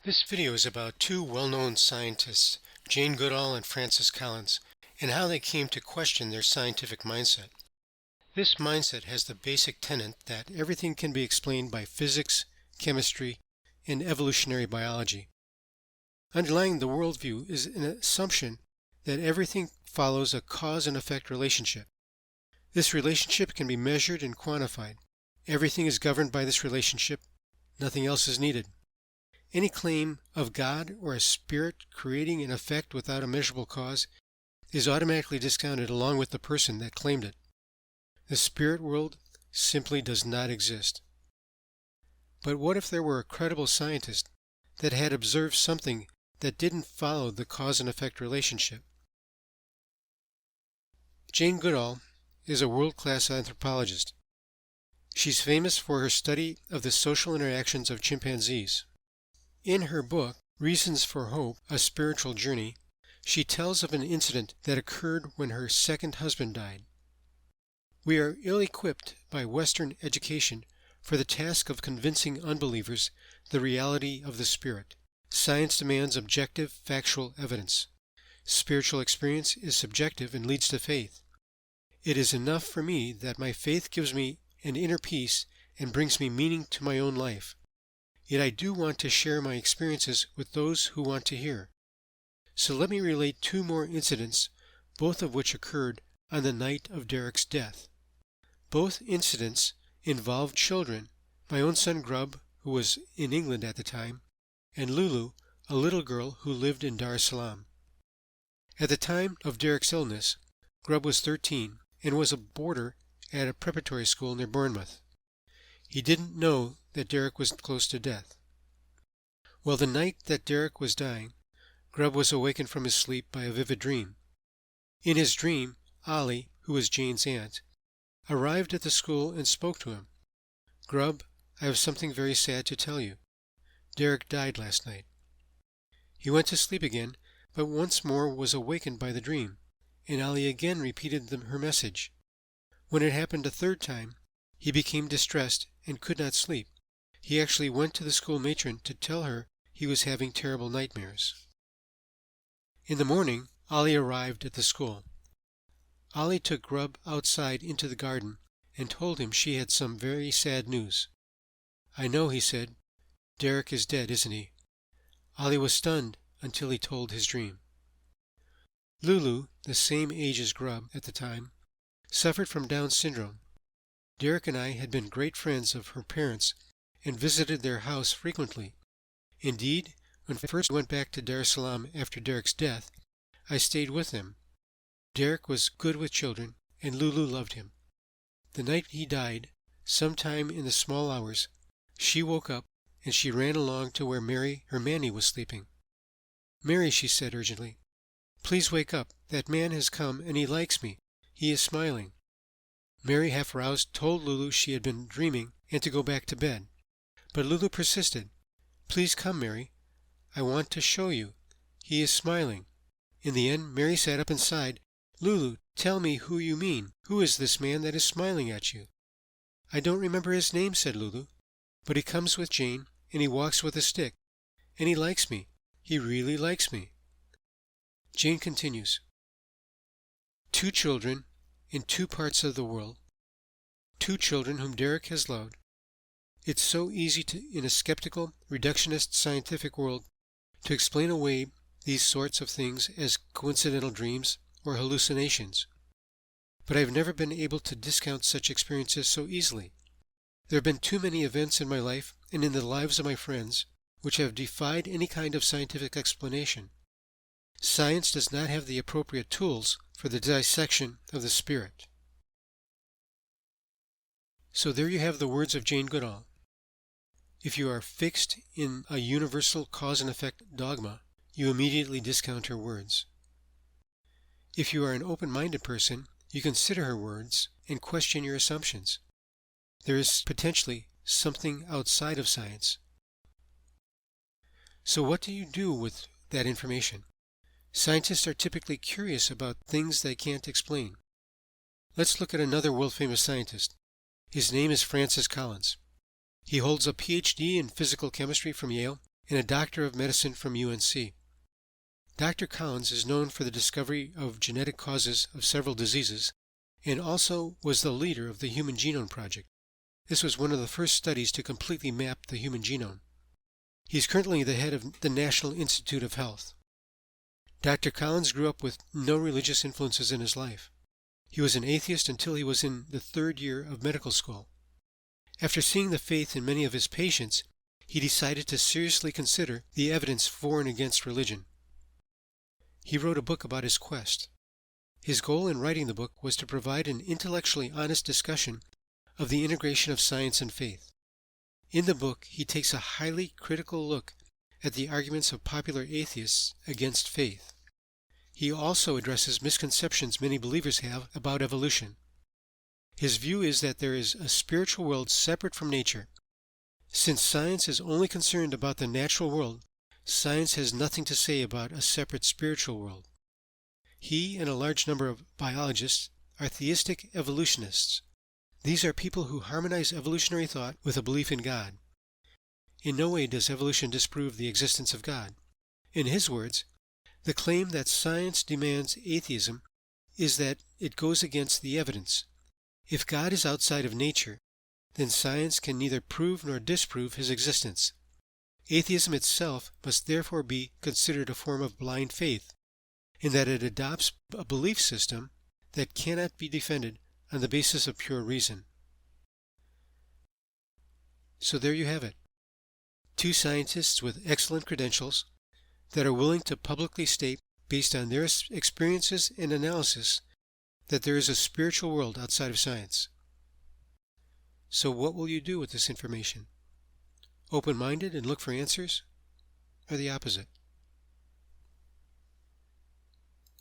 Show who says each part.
Speaker 1: This video is about two well-known scientists, Jane Goodall and Francis Collins, and how they came to question their scientific mindset. This mindset has the basic tenet that everything can be explained by physics, chemistry, and evolutionary biology. Underlying the worldview is an assumption that everything follows a cause and effect relationship. This relationship can be measured and quantified. Everything is governed by this relationship. Nothing else is needed. Any claim of God or a spirit creating an effect without a measurable cause is automatically discounted along with the person that claimed it. The spirit world simply does not exist. But what if there were a credible scientist that had observed something that didn't follow the cause and effect relationship? Jane Goodall is a world-class anthropologist. She's famous for her study of the social interactions of chimpanzees. In her book, Reasons for Hope, A Spiritual Journey, she tells of an incident that occurred when her second husband died. We are ill-equipped by Western education for the task of convincing unbelievers the reality of the spirit. Science demands objective, factual evidence. Spiritual experience is subjective and leads to faith. It is enough for me that my faith gives me an inner peace and brings me meaning to my own life. Yet I do want to share my experiences with those who want to hear. So let me relate two more incidents, both of which occurred on the night of Derek's death. Both incidents involved children, my own son Grub, who was in England at the time, and Lulu, a little girl who lived in Dar es Salaam. At the time of Derek's illness, Grub was 13 and was a boarder at a preparatory school near Bournemouth. He didn't know that Derek was close to death. Well, the night that Derek was dying, Grub was awakened from his sleep by a vivid dream. In his dream, Ollie, who was Jane's aunt, arrived at the school and spoke to him. "Grub, I have something very sad to tell you. Derek died last night." He went to sleep again, but once more was awakened by the dream, and Ollie again repeated her message. When it happened a third time, he became distressed and could not sleep. He actually went to the school matron to tell her he was having terrible nightmares. In the morning, Ollie arrived at the school. Ollie took Grub outside into the garden and told him she had some very sad news. "I know," he said. "Derek is dead, isn't he?" Ollie was stunned until he told his dream. Lulu, the same age as Grub at the time, suffered from Down syndrome. Derek and I had been great friends of her parents and visited their house frequently. Indeed, when I first went back to Dar es Salaam after Derek's death, I stayed with them. Derek was good with children, and Lulu loved him. The night he died, sometime in the small hours, she woke up and she ran along to where Mary, her Manny, was sleeping. "Mary," she said urgently, "please wake up. That man has come and he likes me. He is smiling." Mary, half roused, told Lulu she had been dreaming and to go back to bed. But Lulu persisted. "Please come, Mary. I want to show you. He is smiling." In the end, Mary sat up and sighed. "Lulu, tell me who you mean. Who is this man that is smiling at you?" "I don't remember his name," said Lulu, "but he comes with Jane, and he walks with a stick, and he likes me. He really likes me." Jane continues. Two children in two parts of the world. Two children whom Derek has loved. It's so easy in a skeptical, reductionist scientific world to explain away these sorts of things as coincidental dreams or hallucinations. But I've never been able to discount such experiences so easily. There have been too many events in my life and in the lives of my friends which have defied any kind of scientific explanation. Science does not have the appropriate tools for the dissection of the spirit. So there you have the words of Jane Goodall. If you are fixed in a universal cause and effect dogma, you immediately discount her words. If you are an open-minded person, you consider her words and question your assumptions. There is potentially something outside of science. So what do you do with that information? Scientists are typically curious about things they can't explain. Let's look at another world-famous scientist. His name is Francis Collins. He holds a PhD in physical chemistry from Yale and a doctor of medicine from UNC. Dr. Collins is known for the discovery of genetic causes of several diseases and also was the leader of the Human Genome Project. This was one of the first studies to completely map the human genome. He is currently the head of the National Institute of Health. Dr. Collins grew up with no religious influences in his life. He was an atheist until he was in the third year of medical school. After seeing the faith in many of his patients, he decided to seriously consider the evidence for and against religion. He wrote a book about his quest. His goal in writing the book was to provide an intellectually honest discussion of the integration of science and faith. In the book, he takes a highly critical look at the arguments of popular atheists against faith. He also addresses misconceptions many believers have about evolution. His view is that there is a spiritual world separate from nature. Since science is only concerned about the natural world, science has nothing to say about a separate spiritual world. He and a large number of biologists are theistic evolutionists. These are people who harmonize evolutionary thought with a belief in God. In no way does evolution disprove the existence of God. In his words, the claim that science demands atheism is that it goes against the evidence. If God is outside of nature, then science can neither prove nor disprove his existence. Atheism itself must therefore be considered a form of blind faith, in that it adopts a belief system that cannot be defended on the basis of pure reason. So there you have it. Two scientists with excellent credentials that are willing to publicly state, based on their experiences and analysis, that there is a spiritual world outside of science. So what will you do with this information? Open-minded and look for answers, or the opposite?